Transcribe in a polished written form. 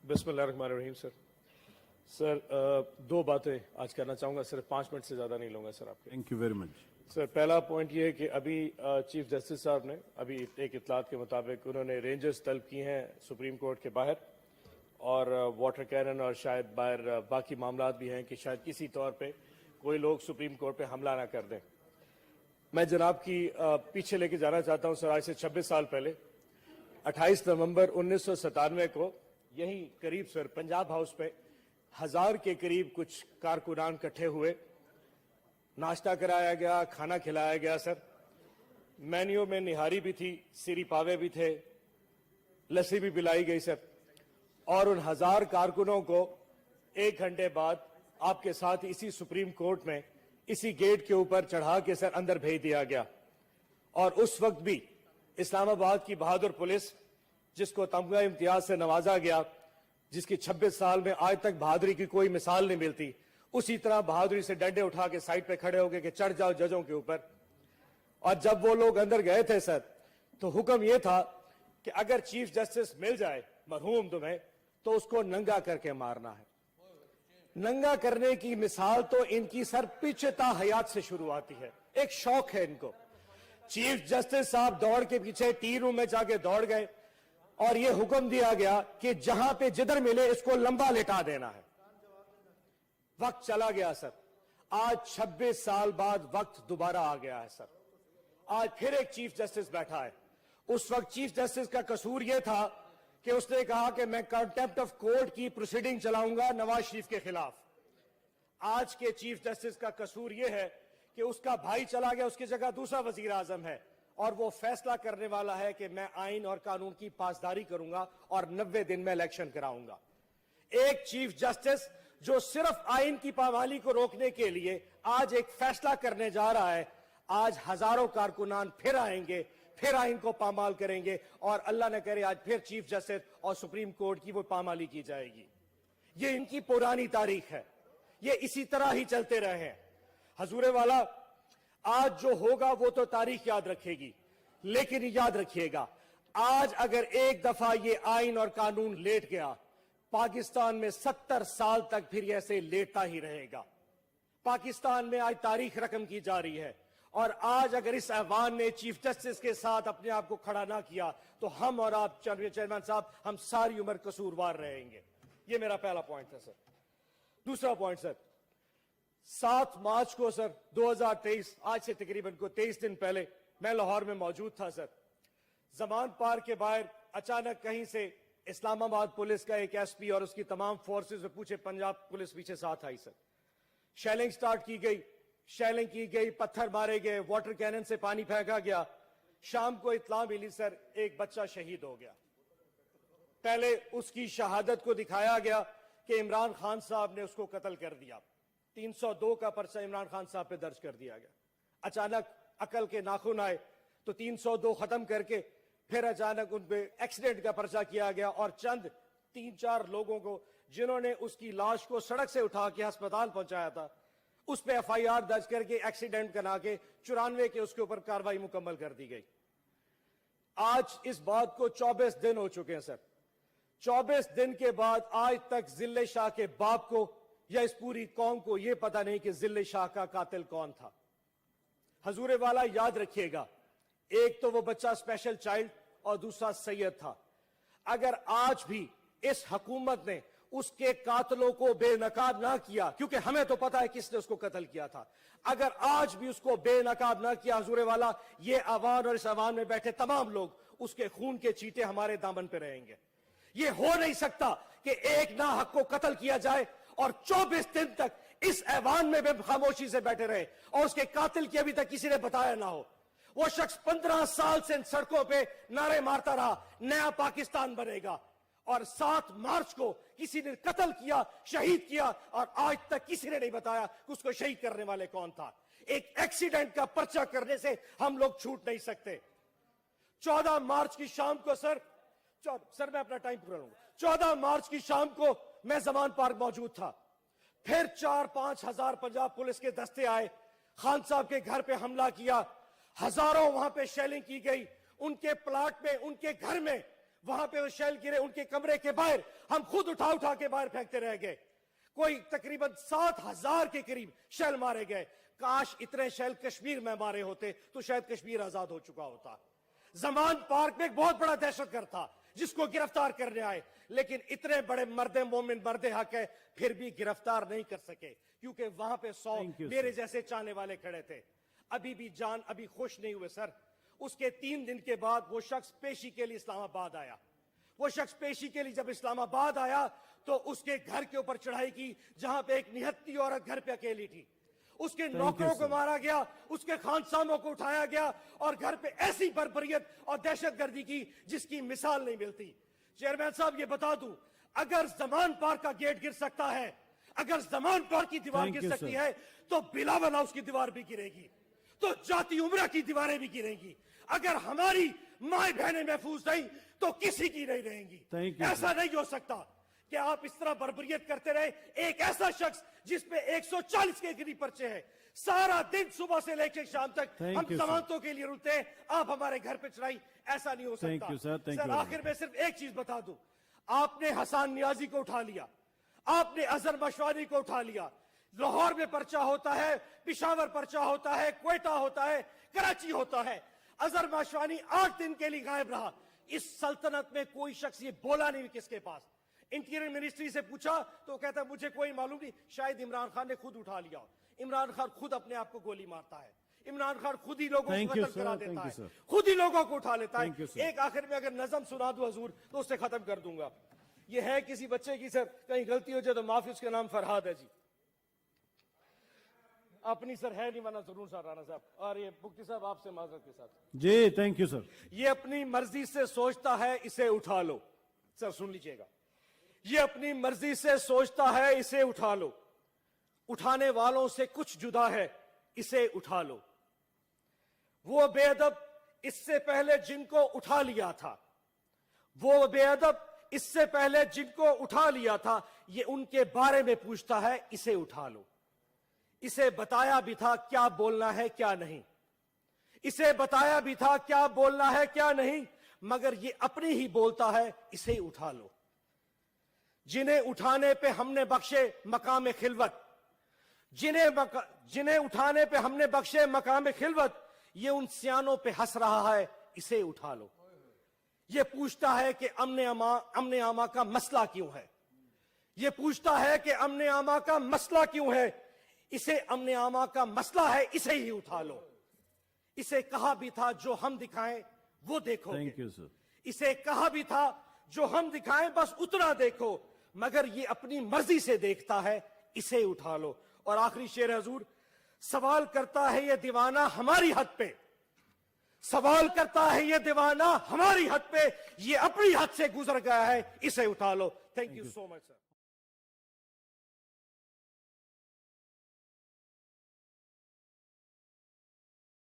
बिस्मिल्लाहिर्रहमानिर्रहीम सर, दो बातें आज करना चाहूँगा, सिर्फ 5 मिनट से ज़्यादा नहीं लूँगा सर आपके। Thank you very much. Sir, पहला पॉइंट ये है कि अभी चीफ जस्टिस साहब ने अभी एक इत्तलात के मुताबिक उन्होंने रेंजर्स तलब की हैं सुप्रीम कोर्ट के बाहर, और वाटर कैनन और शायद बाहर बाकी मामलात भी हैं कि शायद किसी तौर पे कोई लोग सुप्रीम कोर्ट पे हमला ना कर दें। मैं जनाब की पीछे लेके जाना चाहता हूँ सर। आज से 26 साल पहले 28 नवंबर 1997 को यहीं करीब सर पंजाब हाउस पे 1000 के करीब कुछ कारकुनान इकट्ठे हुए, नाश्ता कराया गया, खाना खिलाया गया सर। मेन्यू में निहारी भी थी, सीरी पावे भी थे, लस्सी भी पिलाई गई सर। और उन 1000 कारकुनों को 1 घंटे बाद आपके साथ इसी सुप्रीम कोर्ट में इसी गेट के ऊपर चढ़ा के सर अंदर भेज दिया गया। और उस वक्त भी इस्लामाबाद की बहादुर पुलिस, जिसको तमगा इम्तियाज से नवाजा गया, जिसकी 26 साल में आज तक बहादुरी की कोई मिसाल नहीं मिलती, उसी तरह बहादुरी से डंडे उठा के साइड पे खड़े हो गए कि चढ़ जाओ जजों के ऊपर। और जब वो लोग अंदर गए थे सर, तो हुक्म ये था कि अगर चीफ जस्टिस मिल जाए मरहूम तुम्हें, तो उसको नंगा करके मारना है। नंगा करने की मिसाल तो इनकी सर पिछता हयात से शुरू आती है, एक शौक है इनको। चीफ जस्टिस साहब दौड़ के पीछे टी रूम में जाके दौड़ गए और यह हुक्म दिया गया कि जहां पे जिधर मिले इसको लंबा लेटा देना है। वक्त चला गया सर। आज 26 साल बाद वक्त दोबारा आ गया है सर। आज फिर एक चीफ जस्टिस बैठा है। उस वक्त चीफ जस्टिस का कसूर यह था कि उसने कहा कि मैं कंटेम्प्ट ऑफ कोर्ट की प्रोसीडिंग चलाऊंगा नवाज शरीफ के खिलाफ। आज के चीफ जस्टिस का कसूर यह है कि उसका भाई चला गया, उसकी जगह दूसरा वजीर आजम है, और वो फैसला करने वाला है कि मैं आइन और कानून की पासदारी करूंगा और 90 दिन में इलेक्शन कराऊंगा। एक चीफ जस्टिस जो सिर्फ आइन की पामाली को रोकने के लिए आज एक फैसला करने जा रहा है। आज हजारों कारकुनान फिर आएंगे, फिर आइन को पामाल करेंगे, और अल्लाह न करे आज फिर चीफ जस्टिस और सुप्रीम कोर्ट की वो पामाली की जाएगी। ये इनकी पुरानी तारीख है, ये इसी तरह ही चलते रहे हैं। हजूरे वाला, आज जो होगा वो तो तारीख याद रखेगी, लेकिन याद रखिएगा, आज अगर एक दफा ये आइन और कानून लेट गया, पाकिस्तान में 70 साल तक फिर ऐसे लेटता ही रहेगा। पाकिस्तान में आज तारीख रकम की जा रही है, और आज अगर इस ऐवान ने चीफ जस्टिस के साथ अपने आप को खड़ा ना किया, तो हम और आप चेयरमैन साहब, हम सारी उम्र कसूरवार रहेंगे। ये मेरा पहला पॉइंट था सर। दूसरा पॉइंट सर, 7 मार्च को सर 2023, आज से तकरीबन को 23 दिन पहले, मैं लाहौर में मौजूद था सर। जमान पार्क के बाहर अचानक कहीं से इस्लामाबाद पुलिस का एक एसपी और उसकी तमाम फोर्सेस में पूछे पंजाब पुलिस पीछे साथ आई सर। शेलिंग स्टार्ट की गई, शेलिंग की गई, पत्थर मारे गए, वाटर कैनन से पानी फेंका गया। शाम को इत्तला मिली सर, एक बच्चा शहीद हो गया। पहले उसकी शहादत को दिखाया गया कि इमरान खान साहब ने उसको कत्ल कर दिया। 302 का पर्चा इमरान खान साहब पे दर्ज कर दिया गया। अचानक अकल के नाखून आए तो 302 खत्म करके फिर अचानक उन पे एक्सीडेंट का पर्चा किया गया, और चंद 3-4 लोगों को जिन्होंने उसकी लाश को सड़क से उठा के अस्पताल पहुंचाया था, उस पे FIR दर्ज करके एक्सीडेंट करा के 94 के उसके ऊपर कार्रवाई मुकम्मल कर दी गई। आज इस बात को 24 दिन हो चुके हैं सर। 24 दिन के बाद आज तक जिले शाह के बाप को या इस पूरी कौम को यह पता नहीं कि जिले शाह का कातिल कौन था। हजूरे वाला, याद रखिएगा, एक तो वो बच्चा स्पेशल चाइल्ड और दूसरा सैयद था। अगर आज भी इस हुकूमत ने उसके कातलों को बेनकाब ना किया, क्योंकि हमें तो पता है किसने उसको कत्ल किया था, अगर आज भी उसको बेनकाब ना किया हजूरे वाला, ये अवान और इस अवान में बैठे तमाम लोग उसके खून के चीटे हमारे दामन पे रहेंगे। ये हो नहीं सकता कि एक ना हक को कत्ल किया जाए और 24 दिन तक इस ऐवान में भी खामोशी से बैठे रहे और उसके कातिल की अभी तक किसी ने बताया ना हो। वो शख्स 15 साल से इन सड़कों पे नारे मारता रहा, नया पाकिस्तान बनेगा, और 7 मार्च को किसी ने कत्ल किया, शहीद किया, और आज तक किसी ने नहीं बताया कि उसको शहीद करने वाले कौन था। एक एक्सीडेंट का पर्चा करने से हम लोग छूट नहीं सकते। 14 मार्च की शाम को सर मैं अपना टाइम पूरा लूंगा। 14 मार्च की शाम को मैं जमान पार्क मौजूद था। फिर 4-5 हजार पंजाब पुलिस के दस्ते आए, खान साहब के घर पे हमला किया, हजारों वहां पे शेलिंग की गई, उनके प्लाट में, उनके घर में وہاں پہ وہ شیل گرے ان کے کمرے کے باہر، ہم خود اٹھا اٹھا کے باہر پھینکتے رہ گئے. کوئی تقریباً 7,000 کے قریب شیل مارے گئے. کاش اتنے شیل کشمیر میں مارے ہوتے تو شاید کشمیر آزاد ہو چکا ہوتا. زمان پارک میں ایک بہت بڑا دہشت گرد تھا جس کو گرفتار کرنے آئے، لیکن اتنے بڑے مرد مومن مرد حق ہے پھر بھی گرفتار نہیں کر سکے، کیونکہ وہاں پہ 100 میرے جیسے چاہنے والے کھڑے تھے. ابھی بھی جان ابھی خوش نہیں ہوئے سر. اس کے 3 دن کے بعد وہ شخص پیشی کے لیے اسلام آباد آیا. وہ شخص پیشی کے لیے جب اسلام آباد آیا تو اس کے گھر کے اوپر چڑھائی کی جہاں پہ ایک نہتی عورت گھر پہ اکیلی تھی. اس کے نوکروں کو مارا گیا، اس کے خانساموں کو اٹھایا گیا اور گھر پہ ایسی بربریت اور دہشت گردی کی جس کی مثال نہیں ملتی. چیئرمین صاحب یہ بتا دوں، اگر زمان پارک کا گیٹ گر سکتا ہے، اگر زمان پارک کی دیوار گر سکتی ہے تو بلاول ہاؤس کی دیوار بھی گرے گی، تو جاتی عمرہ کی دیواریں بھی گریں گی. اگر ہماری مائیں بہنیں محفوظ نہیں تو کسی کی نہیں رہیں گی. ایسا نہیں ہو سکتا کہ آپ اس طرح بربریت کرتے رہے. ایک ایسا شخص جس پہ 140 کے قریب پرچے ہیں، سارا دن صبح سے لے کے شام تک ہم ضمانتوں کے لیے رلتے ہیں، آپ ہمارے گھر پہ چڑھائی. ایسا نہیں ہو سکتا. سر آخر میں صرف ایک چیز بتا دوں، آپ نے حسان نیازی کو اٹھا لیا، آپ نے اظہر مشوانی کو اٹھا لیا. لاہور میں پرچہ ہوتا ہے، پشاور پرچہ ہوتا ہے، کوئٹہ ہوتا ہے، کراچی ہوتا ہے. اظہر مشوانی 8 دن کے لیے غائب رہا. اس سلطنت میں کوئی شخص یہ بولا نہیں کس کے پاس. انٹیریئر منسٹری سے پوچھا تو کہتا ہے مجھے کوئی معلوم نہیں. شاید عمران خان نے خود اٹھا لیا. عمران خان خود اپنے آپ کو گولی مارتا ہے. عمران خان خود ہی لوگوں کو قتل کرا دیتا ہے، خود ہی لوگوں کو اٹھا لیتا ہے. ایک آخر میں اگر نظم سنا دوں حضور تو اس سے ختم کر دوں گا. یہ ہے کسی بچے کی سر کہیں غلطی ہو جائے تو معافی، اس کا نام فرحاد ہے جی. اپنی سر ہے نہیں ورنہ ضرور سر رانا صاحب. اور یہ مفتی صاحب آپ سے معذرت کے ساتھ جی تھینک یو سر. یہ اپنی مرضی سے سوچتا ہے اسے اٹھا لو. سر سن لیجئے گا، یہ اپنی مرضی سے سوچتا ہے اسے اٹھا لو، اٹھانے والوں سے کچھ جدا ہے اسے اٹھا لو. وہ بے ادب اس سے پہلے جن کو اٹھا لیا تھا، وہ بے ادب اس سے پہلے جن کو اٹھا لیا تھا، یہ ان کے بارے میں پوچھتا ہے اسے اٹھا لو. اسے بتایا بھی تھا کیا بولنا ہے کیا نہیں، اسے بتایا بھی تھا کیا بولنا ہے کیا نہیں، مگر یہ اپنی ہی بولتا ہے اسے اٹھا لو. جنہیں اٹھانے پہ ہم نے بخشے مقام خلوت، جنہیں اٹھانے پہ ہم نے بخشے مقام خلوت، یہ ان سیانوں پہ ہنس رہا ہے اسے اٹھا لو. یہ پوچھتا ہے کہ امن اما کا مسئلہ کیوں ہے، یہ پوچھتا ہے کہ امن اما کا مسئلہ کیوں ہے، اسے امن اما کا مسئلہ ہے اسے ہی اٹھا لو. اسے کہا بھی تھا جو ہم دکھائیں وہ دیکھو گے، اسے کہا بھی تھا جو ہم دکھائیں بس اتنا دیکھو، مگر یہ اپنی مرضی سے دیکھتا ہے اسے اٹھا لو. اور آخری شعر حضور، سوال کرتا ہے یہ دیوانہ ہماری حد پہ، سوال کرتا ہے یہ دیوانہ ہماری حد پہ، یہ اپنی حد سے گزر گیا ہے اسے اٹھا لو. Thank you so much sir.